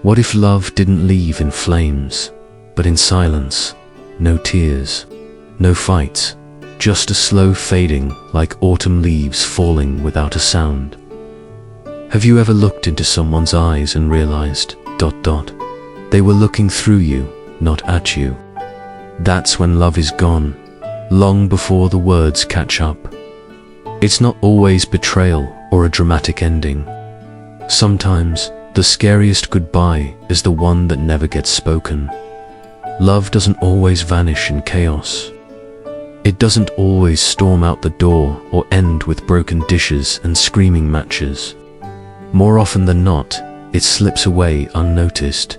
What if love didn't leave in flames, but in silence? No tears, no fights, just a slow fading like autumn leaves falling without a sound. Have you ever looked into someone's eyes and realized, they were looking through you, not at you? That's when love is gone, long before the words catch up. It's not always betrayal or a dramatic ending. Sometimes, the scariest goodbye is the one that never gets spoken. Love doesn't always vanish in chaos. It doesn't always storm out the door or end with broken dishes and screaming matches. More often than not, it slips away unnoticed,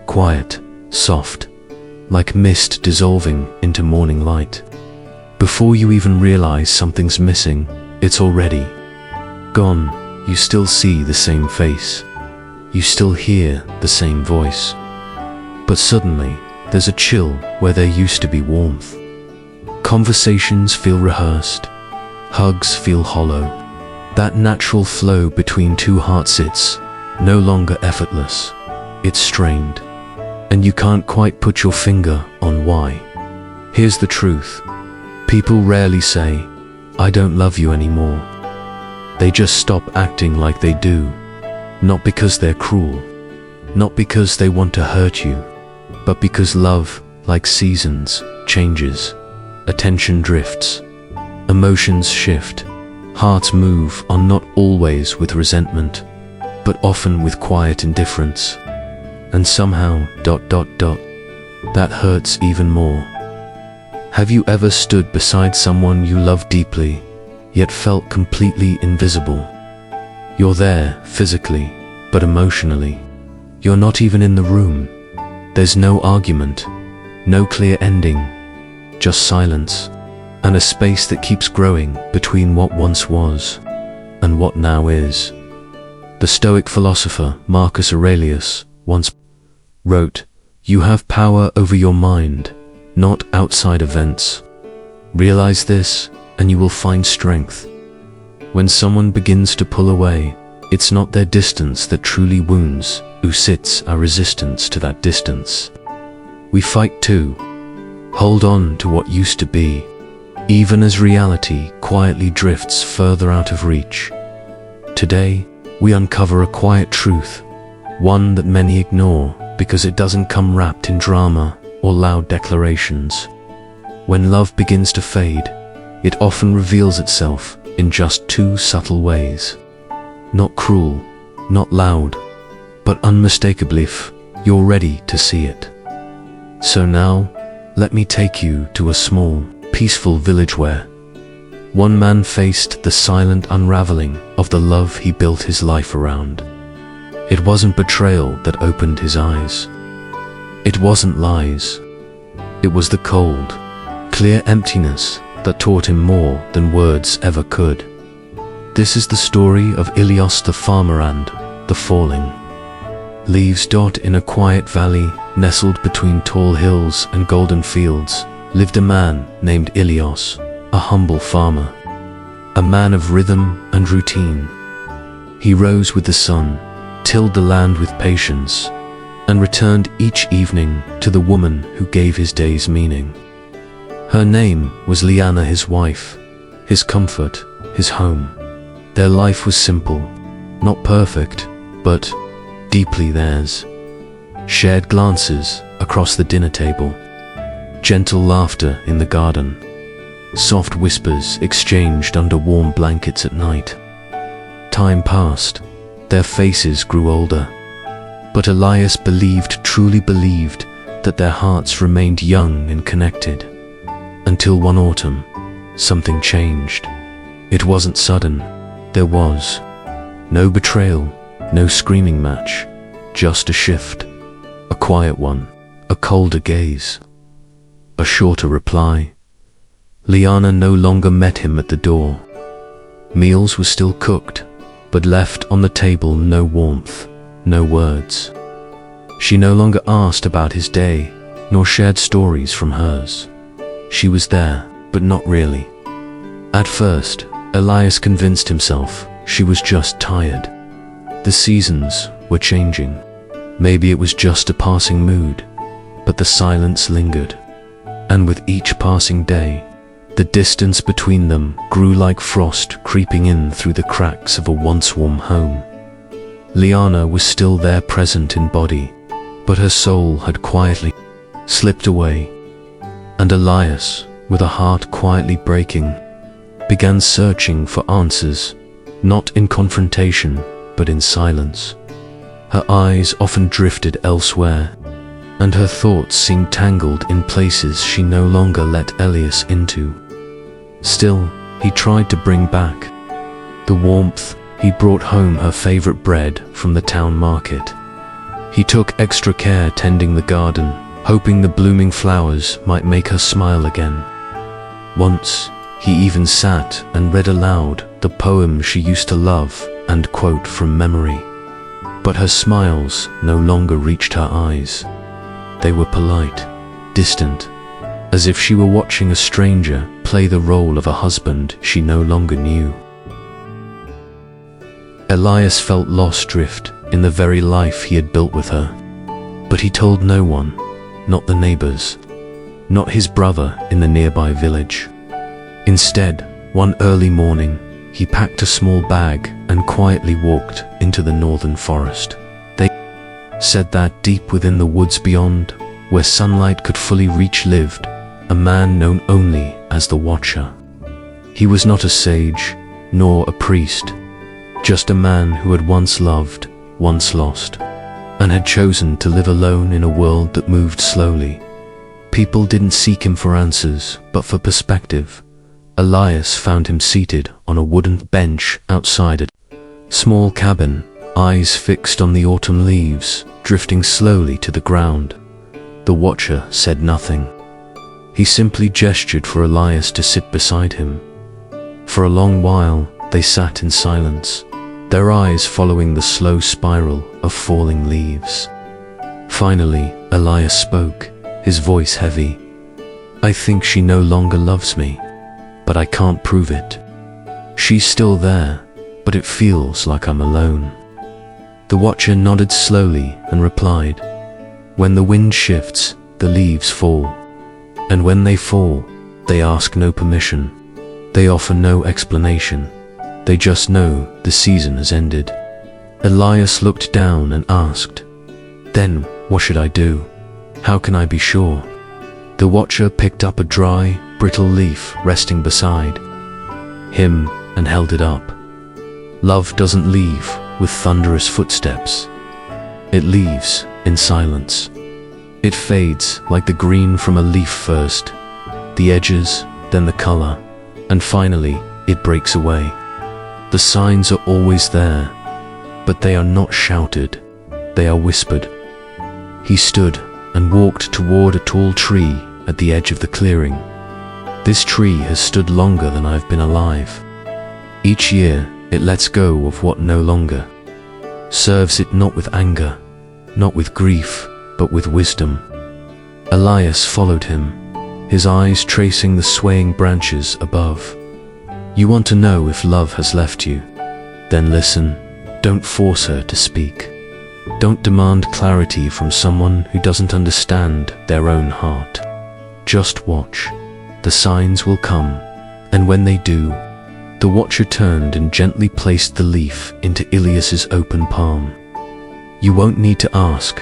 quiet, soft, like mist dissolving into morning light. Before you even realize something's missing, it's already gone. You still see the same face. You still hear the same voice. But suddenly, there's a chill where there used to be warmth. Conversations feel rehearsed. Hugs feel hollow. That natural flow between two hearts, it's no longer effortless. It's strained. And you can't quite put your finger on why. Here's the truth. People rarely say, "I don't love you anymore." They just stop acting like they do. Not because they're cruel. Not because they want to hurt you. But because love, like seasons, changes. Attention drifts. Emotions shift. Hearts move on, not always with resentment, but often with quiet indifference. And somehow, that hurts even more. Have you ever stood beside someone you love deeply, yet felt completely invisible? You're there physically, but emotionally, you're not even in the room. There's no argument, no clear ending, just silence, and a space that keeps growing between what once was and what now is. The Stoic philosopher Marcus Aurelius once wrote, "You have power over your mind, not outside events. Realize this, and you will find strength." When someone begins to pull away, it's not their distance that truly wounds, who sits our resistance to that distance. We fight too. Hold on to what used to be, even as reality quietly drifts further out of reach. Today, we uncover a quiet truth, one that many ignore because it doesn't come wrapped in drama or loud declarations. When love begins to fade, it often reveals itself in just two subtle ways. Not cruel, not loud, but unmistakably if you're ready to see it. So now, let me take you to a small, peaceful village where one man faced the silent unraveling of the love he built his life around. It wasn't betrayal that opened his eyes. It wasn't lies. It was the cold, clear emptiness that taught him more than words ever could. This is the story of Ilios the farmer and the falling leaves. In a quiet valley, nestled between tall hills and golden fields, lived a man named Ilios, a humble farmer, a man of rhythm and routine. He rose with the sun, tilled the land with patience, and returned each evening to the woman who gave his days meaning. Her name was Liana, his wife, his comfort, his home. Their life was simple, not perfect, but deeply theirs. Shared glances across the dinner table, gentle laughter in the garden, soft whispers exchanged under warm blankets at night. Time passed, their faces grew older, but Elias truly believed, that their hearts remained young and connected. Until one autumn, something changed. It wasn't sudden. There was no betrayal, no screaming match, just a shift, a quiet one, a colder gaze, a shorter reply. Liana no longer met him at the door. Meals were still cooked, but left on the table no warmth, no words. She no longer asked about his day, nor shared stories from hers. She was there, but not really. At first, Elias convinced himself she was just tired. The seasons were changing. Maybe it was just a passing mood, but the silence lingered. And with each passing day, the distance between them grew like frost creeping in through the cracks of a once warm home. Liana was still there, present in body, but her soul had quietly slipped away. And Elias, with a heart quietly breaking, began searching for answers, not in confrontation, but in silence. Her eyes often drifted elsewhere, and her thoughts seemed tangled in places she no longer let Elias into. Still, he tried to bring back the warmth. He brought home her favorite bread from the town market. He took extra care tending the garden, hoping the blooming flowers might make her smile again. Once, he even sat and read aloud the poem she used to love and quote from memory. But her smiles no longer reached her eyes. They were polite, distant, as if she were watching a stranger play the role of a husband she no longer knew. Elias felt lost drift in the very life he had built with her. But he told no one, not the neighbors, not his brother in the nearby village. Instead, one early morning, he packed a small bag and quietly walked into the northern forest. They said that deep within the woods beyond, where sunlight could fully reach, lived a man known only as the Watcher. He was not a sage, nor a priest, just a man who had once loved, once lost, and had chosen to live alone in a world that moved slowly. People didn't seek him for answers, but for perspective. Elias found him seated on a wooden bench outside a small cabin, eyes fixed on the autumn leaves drifting slowly to the ground. The Watcher said nothing. He simply gestured for Elias to sit beside him. For a long while, they sat in silence, their eyes following the slow spiral of falling leaves. Finally, Elias spoke, his voice heavy. "I think she no longer loves me, but I can't prove it. She's still there, but it feels like I'm alone." The Watcher nodded slowly and replied, "When the wind shifts, the leaves fall. And when they fall, they ask no permission. They offer no explanation. They just know the season has ended." Elias looked down and asked, "Then what should I do? How can I be sure?" The Watcher picked up a dry, brittle leaf resting beside him and held it up. Love doesn't leave with thunderous footsteps. It leaves in silence. It fades like the green from a leaf first, the edges, then the color, and finally it breaks away. The signs are always there, but they are not shouted, they are whispered. He stood and walked toward a tall tree at the edge of the clearing. This tree has stood longer than I've been alive. Each year, it lets go of what no longer serves it, not with anger, not with grief, but with wisdom. Elias followed him, his eyes tracing the swaying branches above. "You want to know if love has left you? Then listen. Don't force her to speak. Don't demand clarity from someone who doesn't understand their own heart. Just watch. The signs will come, and when they do..." The Watcher turned and gently placed the leaf into Elias's open palm. "You won't need to ask.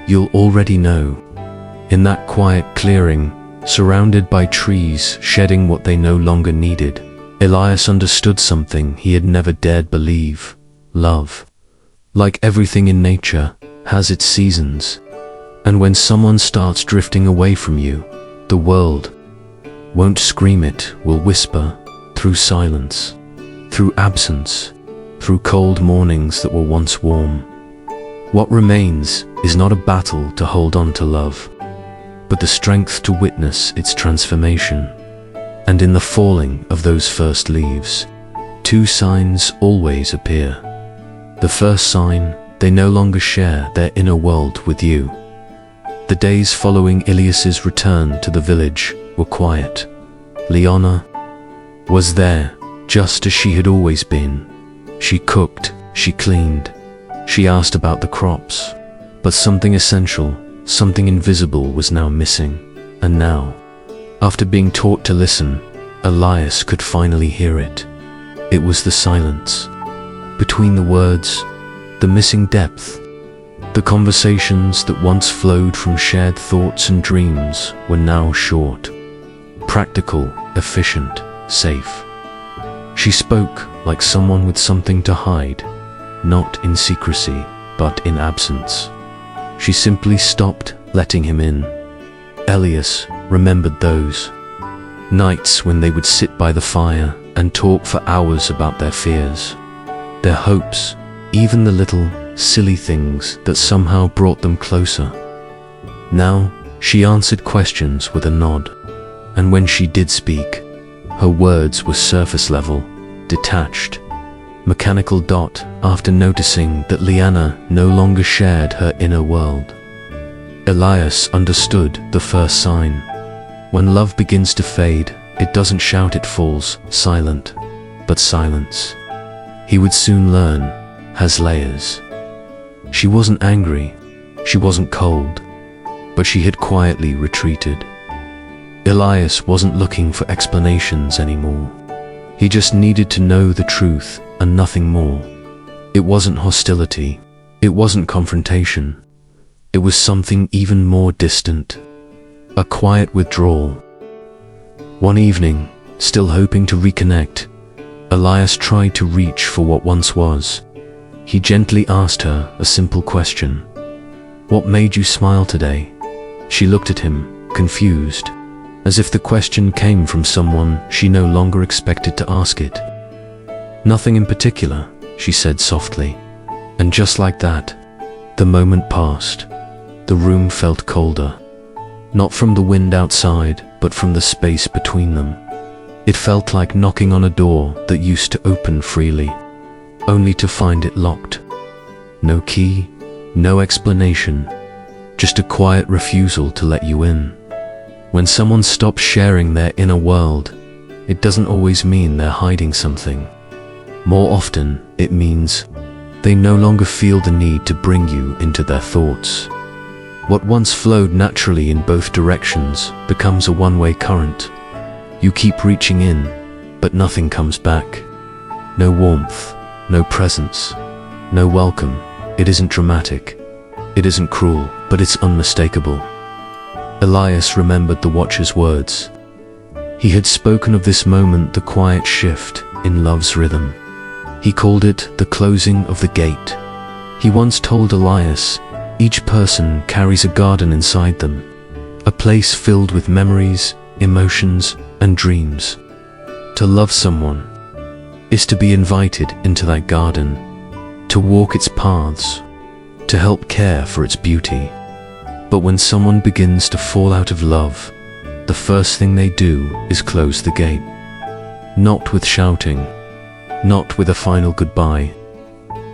You'll already know." In that quiet clearing, surrounded by trees shedding what they no longer needed, Elias understood something he had never dared believe. Love, like everything in nature, has its seasons. And when someone starts drifting away from you, the world won't scream, it will whisper, through silence, through absence, through cold mornings that were once warm. What remains is not a battle to hold on to love, but the strength to witness its transformation. And in the falling of those first leaves, two signs always appear. The first sign, they no longer share their inner world with you. The days following Elias's return to the village were quiet. Liana was there, just as she had always been. She cooked, she cleaned, she asked about the crops. But something essential, something invisible was now missing. And now, after being taught to listen, Elias could finally hear it. It was the silence. Between the words, the missing depth. The conversations that once flowed from shared thoughts and dreams were now short. Practical, efficient, safe. She spoke like someone with something to hide, not in secrecy, but in absence. She simply stopped letting him in. Elias remembered those nights when they would sit by the fire and talk for hours about their fears, their hopes, even the little, silly things that somehow brought them closer. Now, she answered questions with a nod, and when she did speak, her words were surface level, detached, mechanical. After noticing that Liana no longer shared her inner world, Elias understood the first sign. When love begins to fade, it doesn't shout, it falls, silent, but silence, he would soon learn, has layers. She wasn't angry, she wasn't cold, but she had quietly retreated. Elias wasn't looking for explanations anymore. He just needed to know the truth and nothing more. It wasn't hostility, it wasn't confrontation. It was something even more distant, a quiet withdrawal. One evening, still hoping to reconnect, Elias tried to reach for what once was. He gently asked her a simple question. "What made you smile today?" She looked at him, confused, as if the question came from someone she no longer expected to ask it. "Nothing in particular," she said softly. And just like that, the moment passed. The room felt colder, not from the wind outside, but from the space between them. It felt like knocking on a door that used to open freely, only to find it locked. No key, no explanation, just a quiet refusal to let you in. When someone stops sharing their inner world, it doesn't always mean they're hiding something. More often, it means they no longer feel the need to bring you into their thoughts. What once flowed naturally in both directions becomes a one-way current. You keep reaching in, but nothing comes back. No warmth, no presence, no welcome. It isn't dramatic, it isn't cruel, but it's unmistakable. Elias remembered the watcher's words. He had spoken of this moment, the quiet shift in love's rhythm. He called it the closing of the gate. He once told Elias, each person carries a garden inside them, a place filled with memories, emotions, and dreams. To love someone is to be invited into that garden, to walk its paths, to help care for its beauty. But when someone begins to fall out of love, the first thing they do is close the gate. Not with shouting, not with a final goodbye,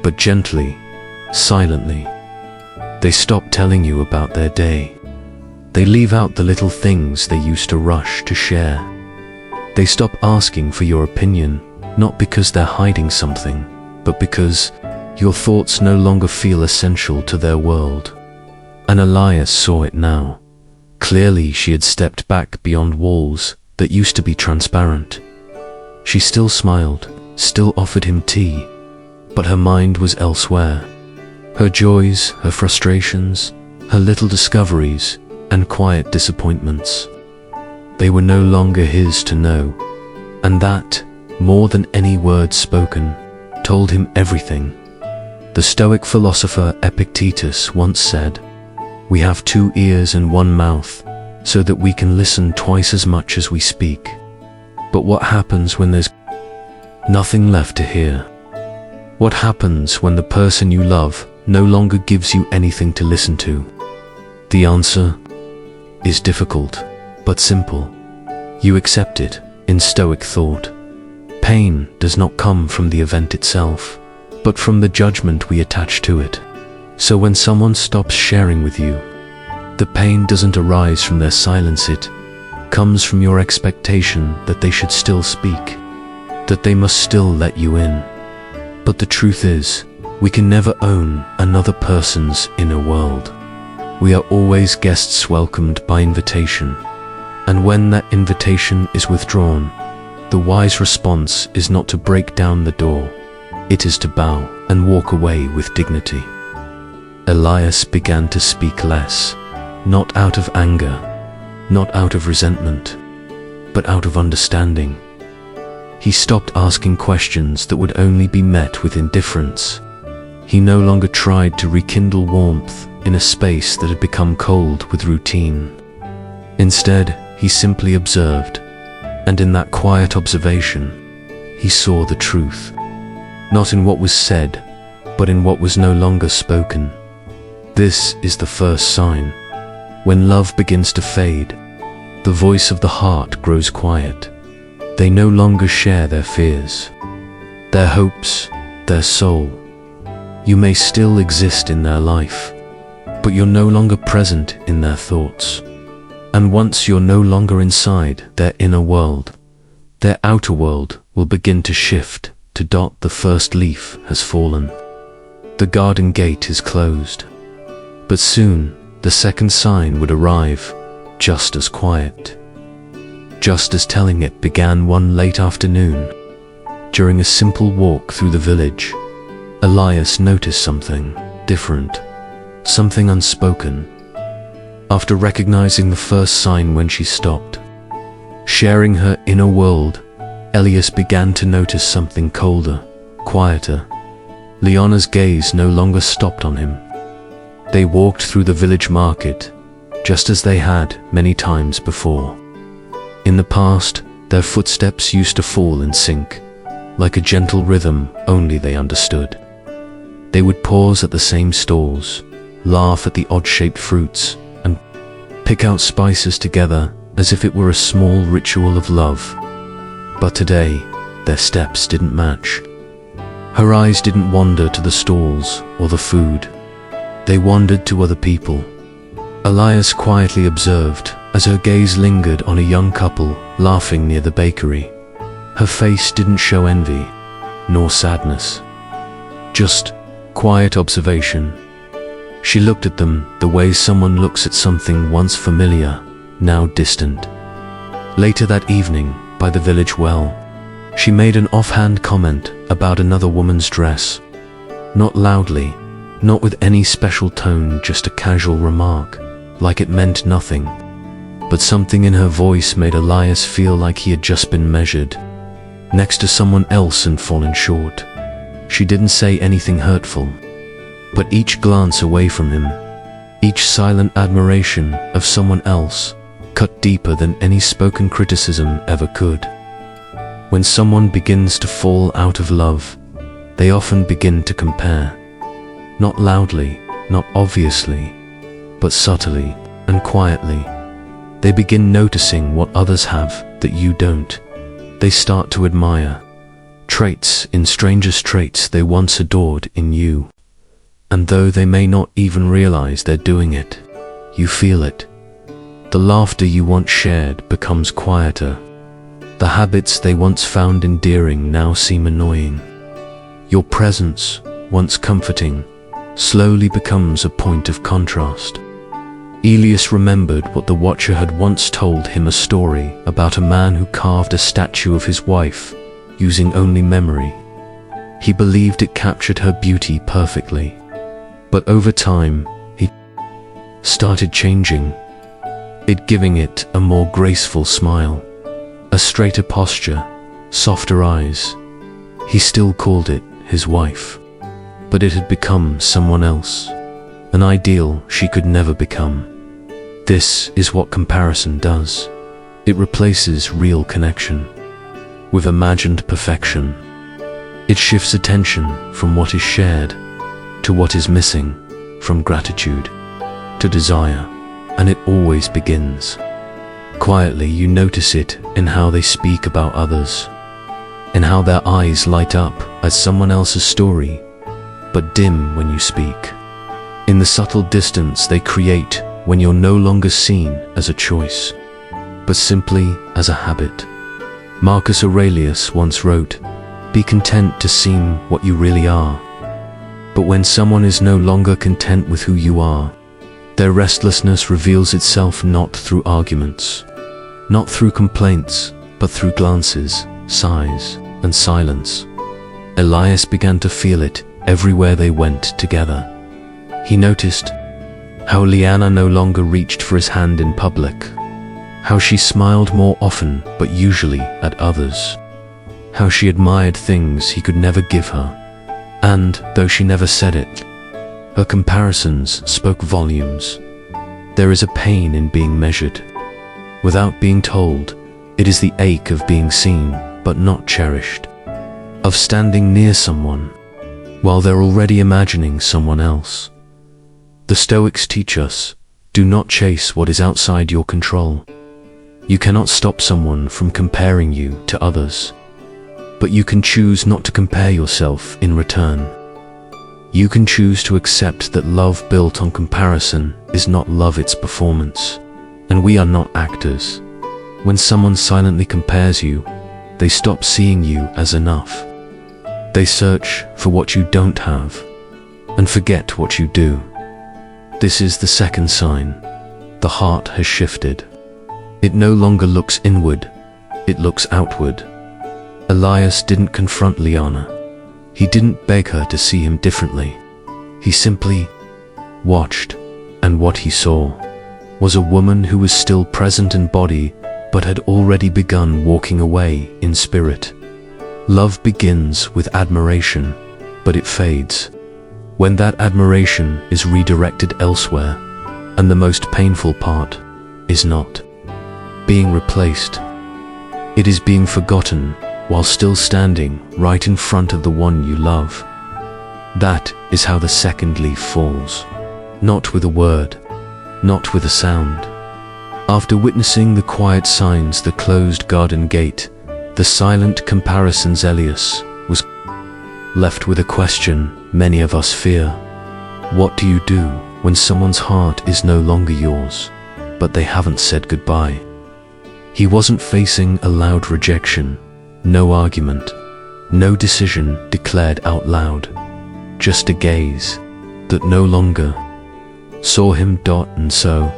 but gently, silently. They stop telling you about their day. They leave out the little things they used to rush to share. They stop asking for your opinion, not because they're hiding something, but because your thoughts no longer feel essential to their world. And Elias saw it now. Clearly she had stepped back beyond walls that used to be transparent. She still smiled, still offered him tea, but her mind was elsewhere. Her joys, her frustrations, her little discoveries, and quiet disappointments. They were no longer his to know, and that, more than any words spoken, told him everything. The Stoic philosopher Epictetus once said, "We have 2 ears and 1 mouth, so that we can listen twice as much as we speak." But what happens when there's nothing left to hear? What happens when the person you love no longer gives you anything to listen to? The answer is difficult, but simple. You accept it. In Stoic thought, pain does not come from the event itself, but from the judgment we attach to it. So when someone stops sharing with you, the pain doesn't arise from their silence, it comes from your expectation that they should still speak, that they must still let you in. But the truth is, We can never own another person's inner world. We are always guests welcomed by invitation. And when that invitation is withdrawn, the wise response is not to break down the door. It is to bow and walk away with dignity. Elias began to speak less, not out of anger, not out of resentment, but out of understanding. He stopped asking questions that would only be met with indifference. He no longer tried to rekindle warmth in a space that had become cold with routine. Instead, he simply observed, and in that quiet observation, he saw the truth, not in what was said, but in what was no longer spoken. This is the first sign. When love begins to fade, the voice of the heart grows quiet. They no longer share their fears, their hopes, their soul. You may still exist in their life, but you're no longer present in their thoughts. And once you're no longer inside their inner world, their outer world will begin to shift to dot the first leaf has fallen. The garden gate is closed. But soon, the second sign would arrive, just as quiet. Just as telling it began one late afternoon. During a simple walk through the village, Elias noticed something different, something unspoken. After recognizing the first sign when she stopped, sharing her inner world, Elias began to notice something colder, quieter. Leona's gaze no longer stopped on him. They walked through the village market, just as they had many times before. In the past, their footsteps used to fall in sync, like a gentle rhythm only they understood. They would pause at the same stalls, laugh at the odd-shaped fruits, and pick out spices together as if it were a small ritual of love. But today, their steps didn't match. Her eyes didn't wander to the stalls or the food. They wandered to other people. Elias quietly observed as her gaze lingered on a young couple laughing near the bakery. Her face didn't show envy, nor sadness, just quiet observation. She looked at them the way someone looks at something once familiar, now distant. Later that evening, by the village well, she made an offhand comment about another woman's dress. Not loudly, not with any special tone, just a casual remark, like it meant nothing. But something in her voice made Elias feel like he had just been measured, next to someone else and fallen short. She didn't say anything hurtful, but each glance away from him, each silent admiration of someone else, cut deeper than any spoken criticism ever could. When someone begins to fall out of love, they often begin to compare. Not loudly, not obviously, but subtly and quietly. They begin noticing what others have that you don't. They start to admire traits in strangers, traits they once adored in you. And though they may not even realize they're doing it, you feel it. The laughter you once shared becomes quieter. The habits they once found endearing now seem annoying. Your presence, once comforting, slowly becomes a point of contrast. Elias remembered what the Watcher had once told him, a story about a man who carved a statue of his wife using only memory. He believed it captured her beauty perfectly. But over time, he started changing it, giving it a more graceful smile, a straighter posture, softer eyes. He still called it his wife, but it had become someone else, an ideal she could never become. This is what comparison does. It replaces real connection with imagined perfection. It shifts attention from what is shared to what is missing, from gratitude to desire, and it always begins quietly. You notice it in how they speak about others, in how their eyes light up at someone else's story, but dim when you speak, in the subtle distance they create when you're no longer seen as a choice, but simply as a habit. Marcus Aurelius once wrote, "Be content to seem what you really are, But when someone is no longer content with who you are, their restlessness reveals itself not through arguments, not through complaints, but through glances, sighs, and silence. Elias began to feel it everywhere they went together. He noticed how Liana no longer reached for his hand in public, how she smiled more often but usually at others, how she admired things he could never give her, and, though she never said it, her comparisons spoke volumes. There is a pain in being measured. Without being told, it is the ache of being seen but not cherished, of standing near someone while they're already imagining someone else. The Stoics teach us, do not chase what is outside your control. You cannot stop someone from comparing you to others, but you can choose not to compare yourself in return. You can choose to accept that love built on comparison is not love, it's performance. And we are not actors. When someone silently compares you, they stop seeing you as enough. They search for what you don't have and forget what you do. This is the second sign. The heart has shifted. It no longer looks inward, it looks outward. Elias didn't confront Liana. He didn't beg her to see him differently. He simply watched, and what he saw was a woman who was still present in body but had already begun walking away in spirit. Love begins with admiration, but it fades when that admiration is redirected elsewhere, and the most painful part is not being replaced. It is being forgotten while still standing right in front of the one you love. That is how the second leaf falls. Not with a word, not with a sound. After witnessing the quiet signs, the closed garden gate, the silent comparisons, Elias was left with a question many of us fear. What do you do when someone's heart is no longer yours, but they haven't said goodbye? He wasn't facing a loud rejection, no argument, no decision declared out loud, just a gaze that no longer saw him. And so,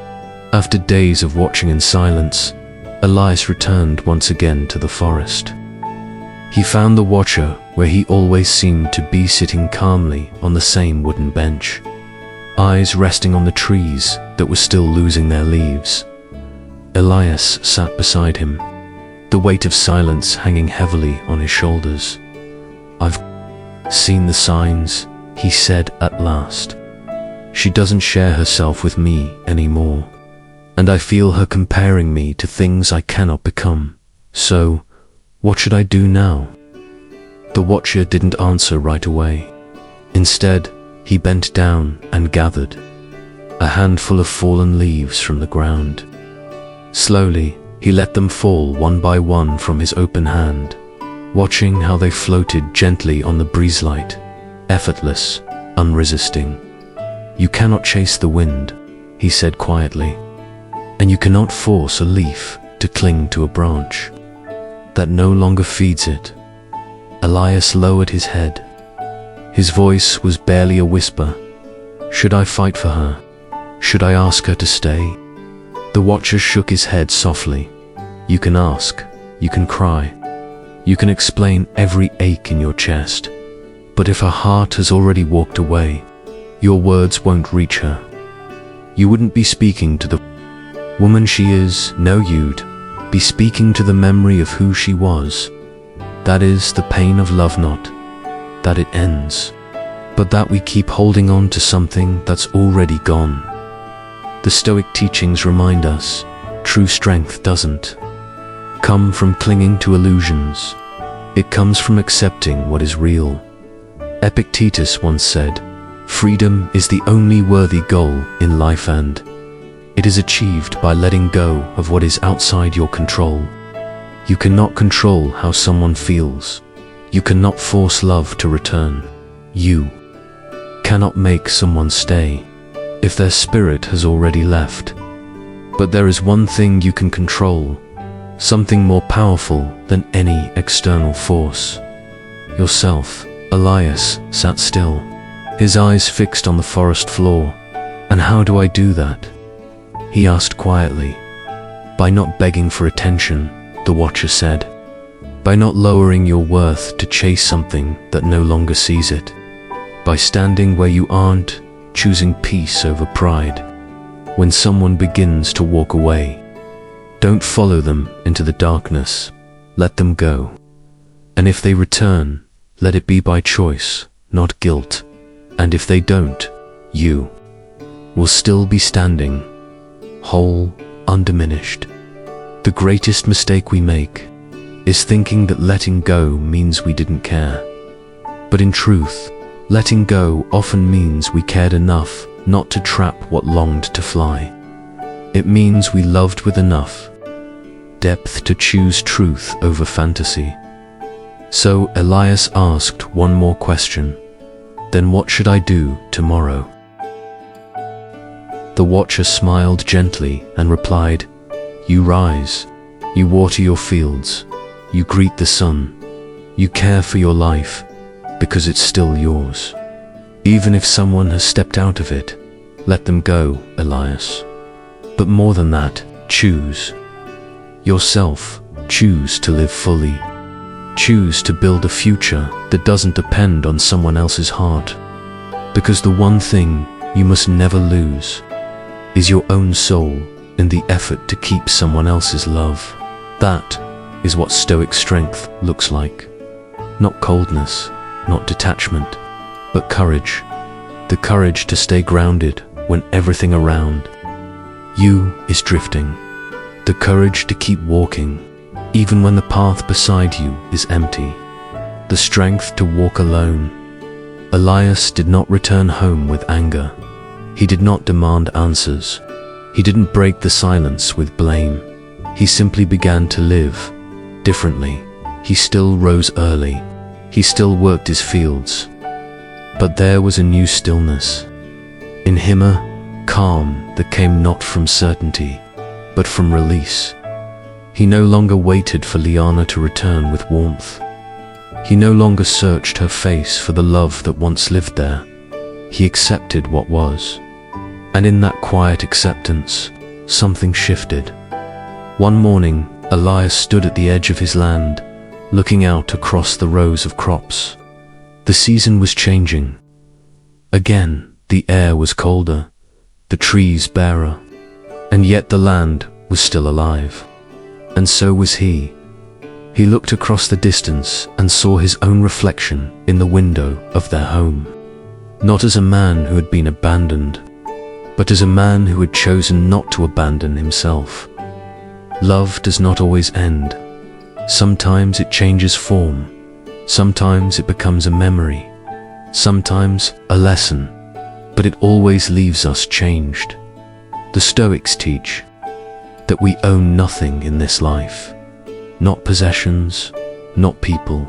after days of watching in silence, Elias returned once again to the forest. He found the watcher where he always seemed to be, sitting calmly on the same wooden bench, eyes resting on the trees that were still losing their leaves. Elias sat beside him, the weight of silence hanging heavily on his shoulders. I've seen the signs, he said at last. She doesn't share herself with me anymore, and I feel her comparing me to things I cannot become. So, what should I do now? The watcher didn't answer right away. Instead, he bent down and gathered a handful of fallen leaves from the ground. Slowly, he let them fall one by one from his open hand, watching how they floated gently on the breeze, light, effortless, unresisting. You cannot chase the wind, he said quietly, and you cannot force a leaf to cling to a branch that no longer feeds it. Elias lowered his head. His voice was barely a whisper. Should I fight for her? Should I ask her to stay? The watcher shook his head softly. You can ask, you can cry, you can explain every ache in your chest, but if her heart has already walked away, your words won't reach her. You wouldn't be speaking to the woman she is. No, you'd be speaking to the memory of who she was. That is the pain of love, not that it ends, but that we keep holding on to something that's already gone. The Stoic teachings remind us, true strength doesn't come from clinging to illusions. It comes from accepting what is real. Epictetus once said, freedom is the only worthy goal in life, and it is achieved by letting go of what is outside your control. You cannot control how someone feels. You cannot force love to return. You cannot make someone stay if their spirit has already left. But there is one thing you can control, something more powerful than any external force. Yourself. Elias sat still, his eyes fixed on the forest floor. "And how do I do that?" he asked quietly. "By not begging for attention," the watcher said. "By not lowering your worth to chase something that no longer sees it. By standing where you aren't, choosing peace over pride. When someone begins to walk away, don't follow them into the darkness. Let them go. And if they return, let it be by choice, not guilt. And if they don't, you will still be standing, whole, undiminished." The greatest mistake we make is thinking that letting go means we didn't care. But in truth, letting go often means we cared enough not to trap what longed to fly. It means we loved with enough depth to choose truth over fantasy. So Elias asked one more question. "Then what should I do tomorrow?" The watcher smiled gently and replied, "You rise, you water your fields, you greet the sun, you care for your life because it's still yours. Even if someone has stepped out of it, let them go, Elias. But more than that, choose yourself, choose to live fully, choose to build a future that doesn't depend on someone else's heart. Because the one thing you must never lose is your own soul in the effort to keep someone else's love. That is what Stoic strength looks like. Not coldness, not detachment, but courage. The courage to stay grounded when everything around you is drifting. The courage to keep walking, even when the path beside you is empty. The strength to walk alone. Elias did not return home with anger. He did not demand answers. He didn't break the silence with blame. He simply began to live differently. He still rose early. He still worked his fields. But there was a new stillness in him, a calm that came not from certainty, but from release. He no longer waited for Liana to return with warmth. He no longer searched her face for the love that once lived there. He accepted what was. And in that quiet acceptance, something shifted. One morning, Elias stood at the edge of his land, looking out across the rows of crops. The season was changing. Again, the air was colder, the trees barer, and yet the land was still alive. And so was he. He looked across the distance and saw his own reflection in the window of their home. Not as a man who had been abandoned, but as a man who had chosen not to abandon himself. Love does not always end. Sometimes it changes form. Sometimes it becomes a memory. Sometimes a lesson. But it always leaves us changed. The Stoics teach that we own nothing in this life. Not possessions, not people,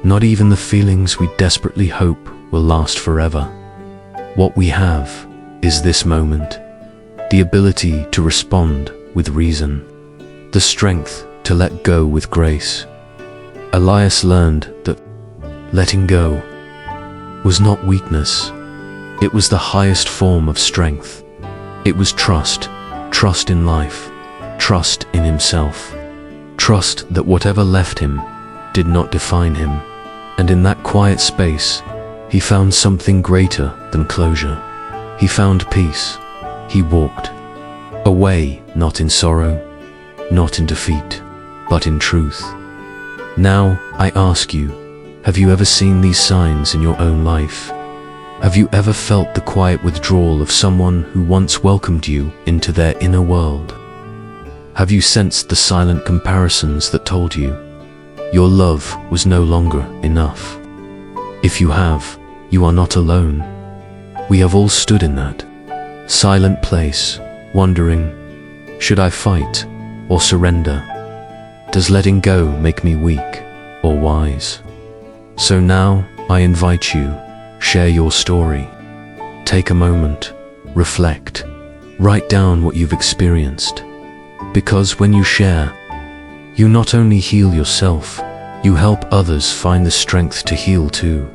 not even the feelings we desperately hope will last forever. What we have is this moment, the ability to respond with reason, the strength to let go with grace. Elias learned that letting go was not weakness. It was the highest form of strength. It was trust, trust in life, trust in himself, trust that whatever left him did not define him. And in that quiet space, he found something greater than closure. He found peace. He walked away, not in sorrow, not in defeat, but in truth. Now, I ask you, have you ever seen these signs in your own life? Have you ever felt the quiet withdrawal of someone who once welcomed you into their inner world? Have you sensed the silent comparisons that told you your love was no longer enough? If you have, you are not alone. We have all stood in that silent place, wondering, should I fight or surrender? Does letting go make me weak or wise? So now I invite you, share your story. Take a moment, reflect, write down what you've experienced. Because when you share, you not only heal yourself, you help others find the strength to heal too.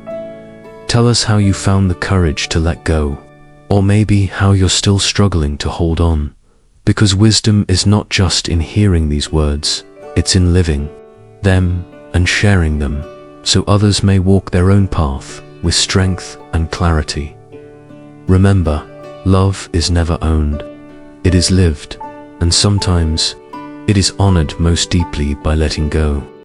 Tell us how you found the courage to let go, or maybe how you're still struggling to hold on. Because wisdom is not just in hearing these words, it's in living them and sharing them, so others may walk their own path with strength and clarity. Remember, love is never owned. It is lived, and sometimes it is honored most deeply by letting go.